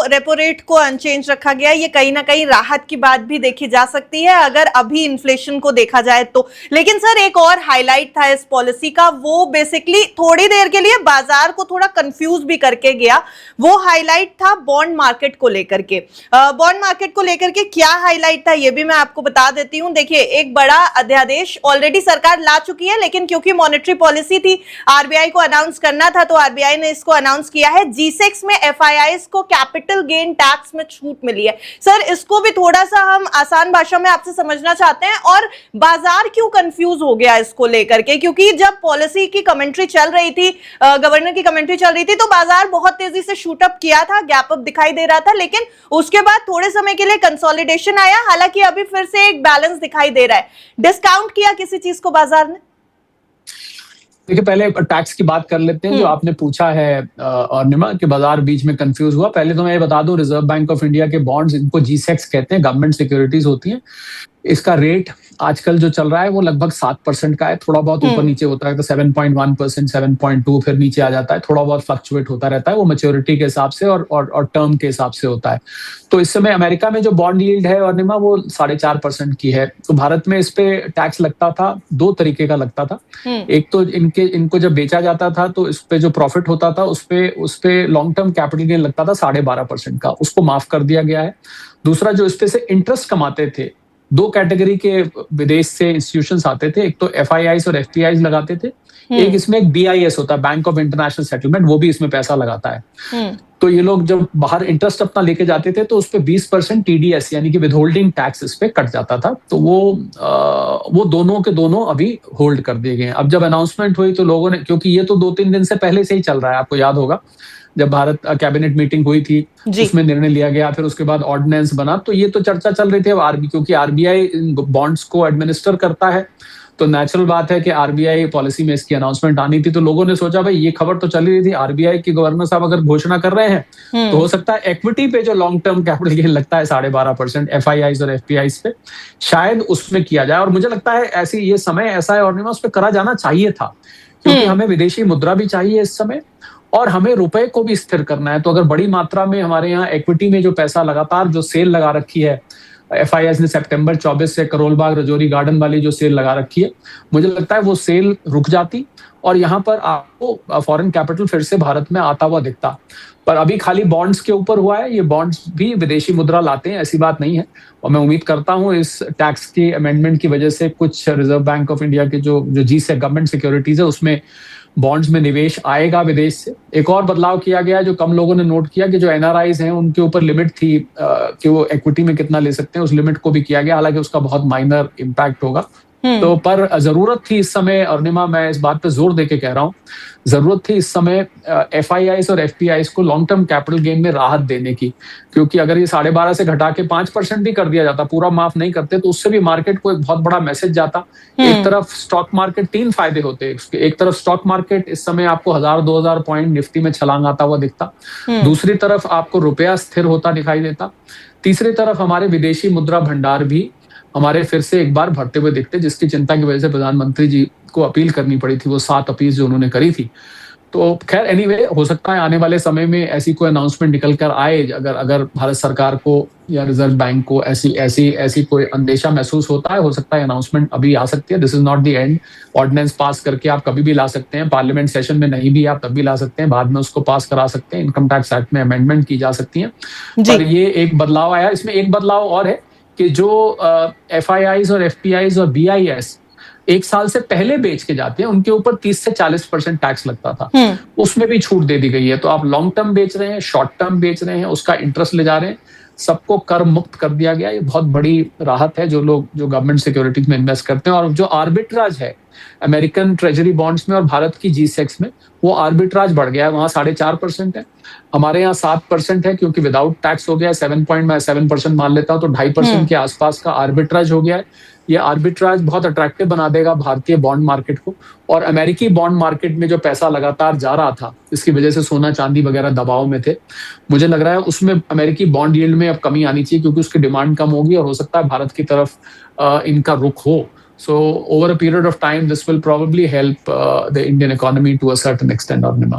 Repo rate को unchange रखा गया, ये कहीं ना कहीं राहत की बात भी देखी जा सकती है अगर अभी इन्फ्लेशन को देखा जाए तो। लेकिन सर एक और हाईलाइट था इस पॉलिसी का, वो बेसिकली थोड़ी देर के लिए बाजार को थोड़ा कंफ्यूज भी करके गया। वो हाईलाइट था बॉन्ड मार्केट को लेकर के। बॉन्ड मार्केट को लेकर के क्या हाईलाइट था ये भी मैं आपको बता देती हूं। देखिए, एक बड़ा अध्यादेश ऑलरेडी सरकार ला चुकी है, लेकिन क्योंकि मॉनेटरी पॉलिसी थी, आरबीआई को अनाउंस करना था, तो आरबीआई ने इसको अनाउंस किया है। G-Secs में एफआईआईज को कैपिटल गेन टैक्स में छूट मिली है। सर इसको भी थोड़ा सा हम आसान भाषा में आपसे समझना चाहते हैं, और बाजार क्यों कंफ्यूज हो गया इसको लेकर के, क्योंकि जब पॉलिसी की कमेंट्री चल रही थी, गवर्नर की कमेंट्री चल रही थी, तो बाजार बहुत तेजी से शूट अप किया था, गैप अप दिखाई दे रहा था, लेकिन उसके बाद थोड़े समय के लिए कंसोलिडेशन आया। हालांकि अभी फिर से एक बैलेंस दिखाई दे रहा है। डिस्काउंट किया किसी चीज को बाजार ने? देखिए, पहले टैक्स की बात कर लेते हैं जो आपने पूछा है अर्निमा कि बाजार बीच में कंफ्यूज हुआ। पहले तो मैं ये बता दूं, रिजर्व बैंक ऑफ इंडिया के बॉन्ड्स, इनको G-Secs कहते हैं, गवर्नमेंट सिक्योरिटीज होती हैं। इसका रेट आजकल जो चल रहा है वो लगभग 7% का है। थोड़ा बहुत ऊपर नीचे होता है, तो 7.1%, 7.2, फिर नीचे आ जाता है, थोड़ा बहुत फ्लक्चुएट होता रहता है। वो मैच्योरिटी के हिसाब से और टर्म के हिसाब से होता है। तो इस समय अमेरिका में जो बॉन्ड यील्ड है अर्निमा, वो 4.5% की है। तो भारत में इस पे टैक्स लगता था, दो तरीके का लगता था। एक तो इनको जब बेचा जाता था तो इस पे जो प्रॉफिट होता था उस पे लॉन्ग टर्म कैपिटल गेन लगता था 12.5% का, उसको माफ कर दिया गया है। दूसरा, जो इस पे से इंटरेस्ट कमाते थे, दो कैटेगरी के विदेश से इंस्टीट्यूशंस आते थे। एक तो एफआईआईज और एफपीआईज लगाते थे, एक इसमें एक बीआईएस होता है, बैंक ऑफ इंटरनेशनल सेटलमेंट, वो भी इसमें पैसा लगाता है। तो ये लोग जब बाहर इंटरेस्ट अपना लेके जाते थे तो उस पे 20% टीडीएस यानी कि विदहोल्डिंग टैक्स इस पे कट जाता था। तो वो दोनों के दोनों अभी होल्ड कर दिए गए। अब जब अनाउंसमेंट हुई तो लोगों ने, क्योंकि ये तो 2-3 दिन से पहले से ही चल रहा है, आपको याद होगा जब भारत कैबिनेट मीटिंग हुई थी उसमें निर्णय लिया गया, फिर उसके बाद ऑर्डिनेंस बना, तो ये तो चर्चा चल रही थी। क्योंकि आरबीआई बॉन्ड्स को एडमिनिस्टर करता है, तो नेचुरल बात है कि आरबीआई पॉलिसी में इसकी अनाउंसमेंट आनी थी। तो लोगों ने सोचा भाई ये खबर तो चल रही थी, आरबीआई के गवर्नर साहब अगर घोषणा कर रहे हैं तो हो सकता है इक्विटी पे जो लॉन्ग टर्म कैपिटल गेन लगता है 12.5% एफआईआईज और एफपीआईज पे, शायद उसमें किया जाए। और मुझे लगता है ऐसी ये समय ऐसा है और उस पर करा जाना चाहिए था, क्योंकि हमें विदेशी मुद्रा भी चाहिए इस समय और हमें रुपए को भी स्थिर करना है। तो अगर बड़ी मात्रा में हमारे यहाँ इक्विटी में जो पैसा लगातार जो सेल लगा रखी है, एफआईआईज ने सितंबर 24 से करोल बाग रजौरी गार्डन वाली जो सेल लगा रखी है, मुझे लगता है वो सेल रुक जाती और यहाँ पर आपको फॉरेन कैपिटल फिर से भारत में आता हुआ दिखता। पर अभी खाली बॉन्ड्स के ऊपर हुआ है, ये बॉन्ड्स भी विदेशी मुद्रा लाते हैं, ऐसी बात नहीं है। और मैं उम्मीद करता हूँ इस टैक्स की अमेंडमेंट की वजह से कुछ रिजर्व बैंक ऑफ इंडिया के जो G-Sec गवर्नमेंट सिक्योरिटीज है उसमें बॉन्ड्स में निवेश आएगा विदेश से। एक और बदलाव किया गया जो कम लोगों ने नोट किया कि जो एनआरआईज हैं उनके ऊपर लिमिट थी कि वो इक्विटी में कितना ले सकते हैं, उस लिमिट को भी किया गया, हालांकि उसका बहुत माइनर इम्पैक्ट होगा। तो पर जरूरत थी इस समय, अर्निमा मैं इस बात पे जोर देके कह रहा हूँ, जरूरत थी इस समय एफआईआईज और एफपीआईज को लॉन्ग टर्म कैपिटल गेन में राहत देने की, क्योंकि अगर ये 12.5 से घटा के 5% भी कर दिया जाता, पूरा माफ नहीं करते, तो उससे भी मार्केट को एक बहुत बड़ा मैसेज जाता। एक तरफ स्टॉक मार्केट, 3 फायदे होते, एक तरफ स्टॉक मार्केट इस समय आपको 1000-2000 पॉइंट निफ्टी में छलांग आता हुआ दिखता, दूसरी तरफ आपको रुपया स्थिर होता दिखाई देता, तीसरी तरफ हमारे विदेशी मुद्रा भंडार भी हमारे फिर से एक बार भरते हुए दिखते, जिसकी चिंता की वजह से प्रधानमंत्री जी को अपील करनी पड़ी थी, वो 7 अपील जो उन्होंने करी थी। तो खैर एनीवे, हो सकता है आने वाले समय में ऐसी कोई अनाउंसमेंट निकल कर आए, अगर भारत सरकार को या रिजर्व बैंक को ऐसी कोई अंदेशा महसूस होता है, हो सकता है अनाउंसमेंट अभी आ सकती है। This is not the end. Ordinance pass करके आप कभी भी ला सकते हैं, पार्लियामेंट सेशन में नहीं भी आप तब भी ला सकते हैं, बाद में उसको पास करा सकते हैं, इनकम टैक्स एक्ट में अमेंडमेंट की जा सकती है। पर ये एक बदलाव आया। इसमें एक बदलाव और है कि जो एफआईआईज और एफपीआईज और बीआईएस 1 साल से पहले बेच के जाते हैं, उनके ऊपर 30 से 40% टैक्स लगता था, उसमें भी छूट दे दी गई है। तो आप लॉन्ग टर्म बेच रहे हैं, शॉर्ट टर्म बेच रहे हैं, उसका इंटरेस्ट ले जा रहे हैं, सबको कर मुक्त कर दिया गया। ये बहुत बड़ी राहत है जो गवर्नमेंट सिक्योरिटीज में इन्वेस्ट करते हैं। और जो आर्बिट्राज है अमेरिकन ट्रेजरी बॉन्ड्स में और भारत की G-Secs में, वो आर्बिट्राज बढ़ गया है, वहां 4.5% है, हमारे यहाँ 7% है, क्योंकि विदाउट टैक्स हो गया 7% मान लेता हूँ, तो 2.5% के आसपास का आर्बिट्राज हो गया है। ये आर्बिट्राज बहुत अट्रैक्टिव बना देगा भारतीय बॉन्ड मार्केट को, और अमेरिकी बॉन्ड मार्केट में जो पैसा लगातार जा रहा था, इसकी वजह से सोना चांदी वगैरह दबाव में थे, मुझे लग रहा है उसमें अमेरिकी बॉन्ड यील्ड में अब कमी आनी चाहिए, क्योंकि उसकी डिमांड कम होगी और हो सकता है भारत की तरफ इनका रुख हो। So over a period of time, this will probably help the Indian economy to a certain extent, Arnima.